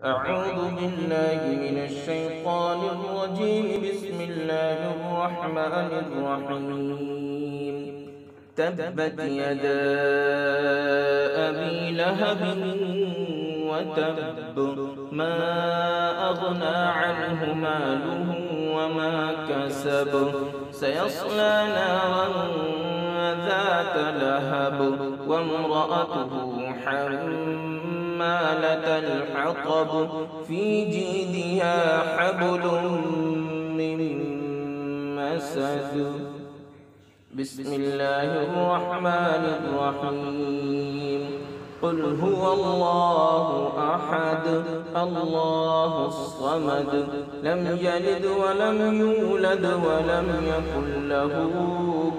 أعوذ بالله من الشيطان الرجيم. بسم الله الرحمن الرحيم. تبت يدا أبي لهب وتب، ما أغنى عنه ماله وما كسب، سيصلى نارا ذات لهب وامرأته حمالة الحطب، في جيدها حبل من مسد. بسم الله الرحمن الرحيم. قل هو الله أحد الله الصمد، لم يلد ولم يولد ولم يكن له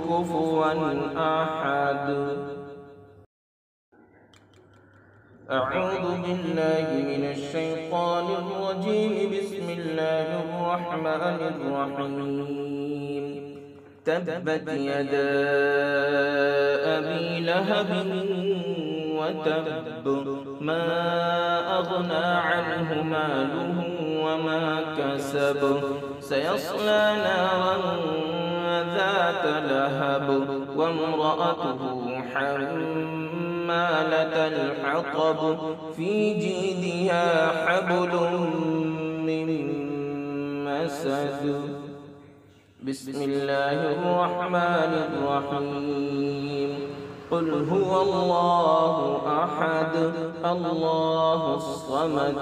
كفوا أحد. أعوذ بالله من الشيطان الرجيم. بسم الله الرحمن الرحيم. تبت يدا أبي لهب وتب، ما أغنى عنه ماله وما كسب، سيصلى نارا ذات لهب وامرأته حمالة الحطب، في جيدها حبل من مسد. بسم الله الرحمن الرحيم. قل هو الله أحد الله الصمد،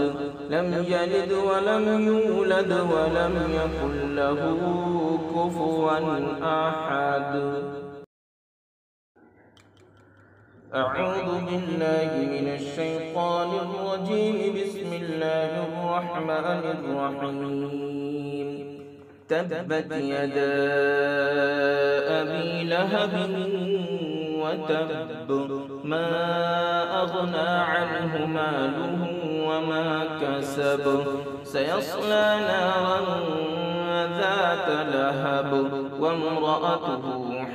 لم يلد ولم يولد ولم يكن له كفوا أحد. أعوذ بالله من الشيطان الرجيم. بسم الله الرحمن الرحيم. تبت يدا أبي لهب وتب، ما أغنى عنه ماله وما كسب، سيصلى نارا ذات لهب وامرأته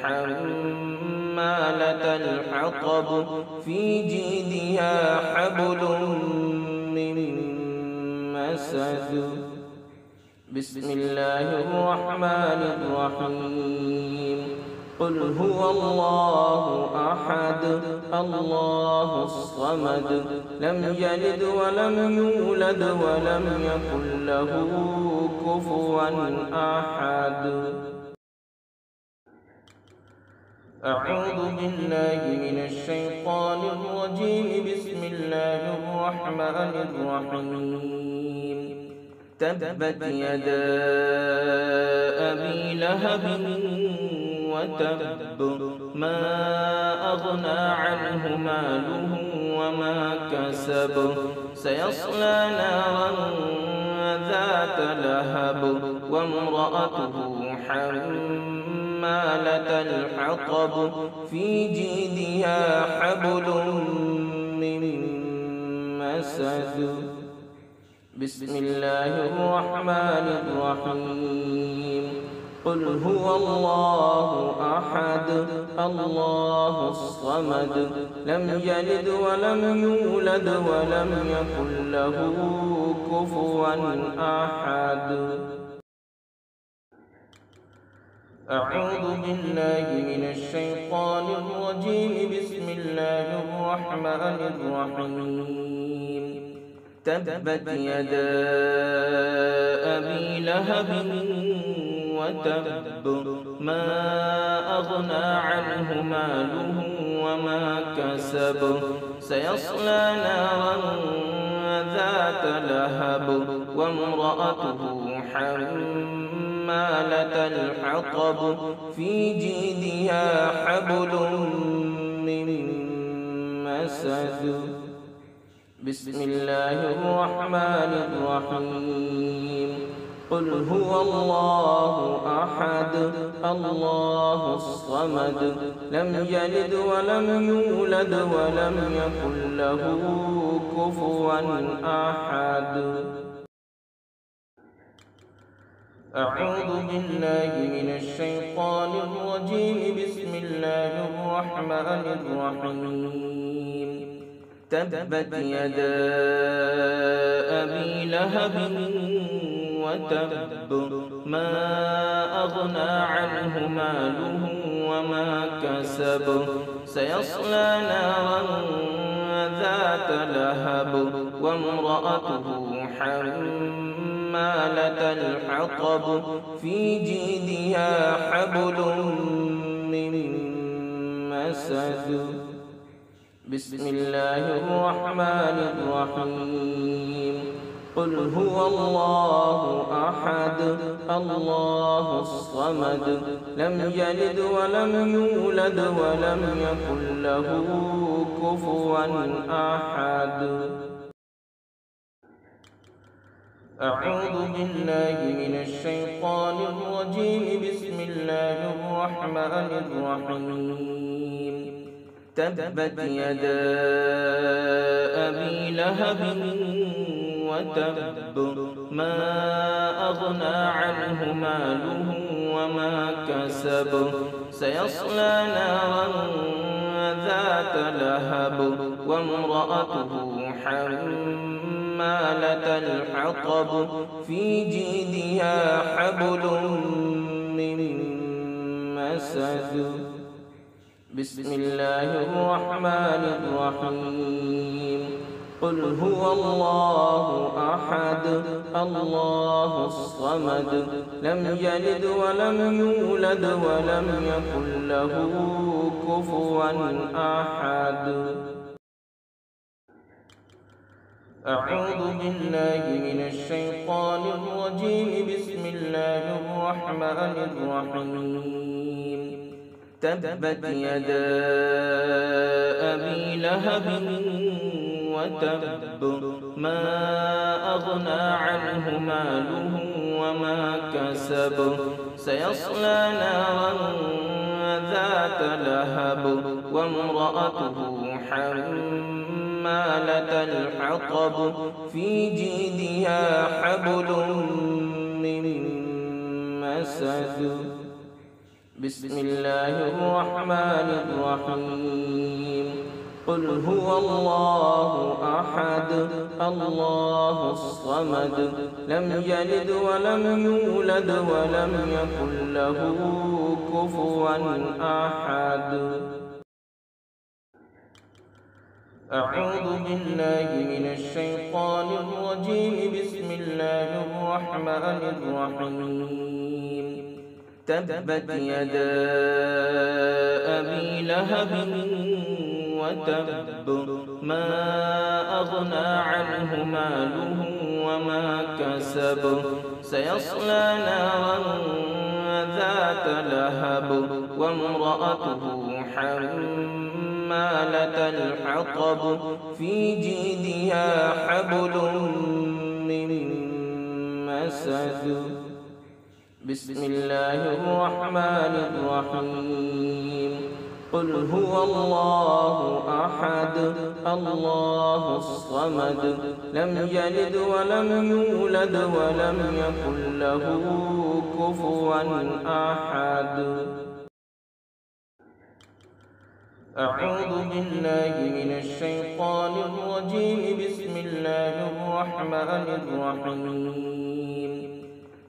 حمالة الحطب، في جيدها حبل من مسد. بسم الله الرحمن الرحيم. قل هو الله أحد الله الصمد، لم يلد ولم يولد ولم يكن له كفوا أحد. أعوذ بالله من الشيطان الرجيم. بسم الله الرحمن الرحيم. تبت يدا أبي لهب وتب، ما أغنى عنه ماله وما كسب، سيصلى نارا ذات لهب وامرأته حمالة الحطب، في جيدها حبل من مسد. بسم الله الرحمن الرحيم. قل هو الله أحد الله الصمد، لم يلد ولم يولد ولم يكن له كفوا أحد. أعوذ بالله من الشيطان الرجيم. بسم الله الرحمن الرحيم. تبت يدا أبي لهب وتب، ما أغنى عنه ماله وما كسب، سيصلى نارا ذات لهب وامرأته حمالة الحطب، في جيدها حبل من مسد. بسم الله الرحمن الرحيم. قل هو الله أحد الله الصمد، لم يلد ولم يولد ولم يكن له كفوا أحد. أعوذ بالله من الشيطان الرجيم. بسم الله الرحمن الرحيم. تبت يدا أبي لهب وتب ما أغنى عنه ماله وما كسب سيصلى نارا ذات لهب وامرأته حمالة الحطب في جيدها حبل من مسد بسم الله الرحمن الرحيم قل هو الله أحد الله الصمد لم يلد ولم يولد ولم يكن له كفوا أحد أعوذ بالله من الشيطان الرجيم بسم الله الرحمن الرحيم تبت يدا أبي لهب وتب ما أغنى عنه ماله وما كسب سيصلى نارا ذات لهب وامرأته حمالة الحطب في جيدها حبل من مسد بسم الله الرحمن الرحيم قل هو الله أحد الله الصمد لم يلد ولم يولد ولم يكن له كفوا أحد أعوذ بالله من الشيطان الرجيم بسم الله الرحمن الرحيم تبت يدا أبي لهب وتب ما أغنى عنه ماله وما كسب سيصلى نارا ذات لهب وامرأته حمالة الحطب في جيدها حبل من مسد بسم الله الرحمن الرحيم قل هو الله أحد الله الصمد لم يلد ولم يولد ولم يكن له كفوا أحد أعوذ بالله من الشيطان الرجيم بسم الله الرحمن الرحيم تبت يدا أبي لهب وتب ما أغنى عنه ماله وما كسب سيصلى نارا ذات لهب وامرأته حمالة الحطب في جيدها حبل من مسد بسم الله الرحمن الرحيم قل هو الله أحد الله الصمد لم يلد ولم يولد ولم يكن له كفوا أحد أعوذ بالله من الشيطان الرجيم بسم الله الرحمن الرحيم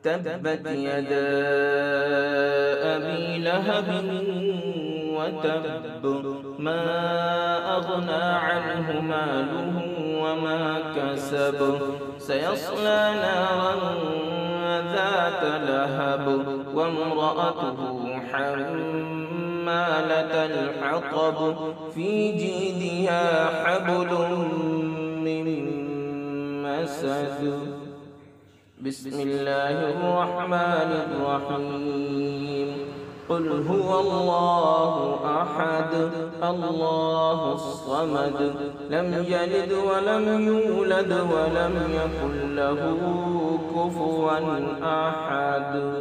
تبت يدا أبي لهب وتب ما أغنى عنه ماله وما كسب سيصلى نارا ذات لهب وامرأته حمالة الحطب في جيدها حبل من مسد بسم الله الرحمن الرحيم قل هو الله أحد الله الصمد لم يلد ولم يولد ولم يكن له كفوا أحد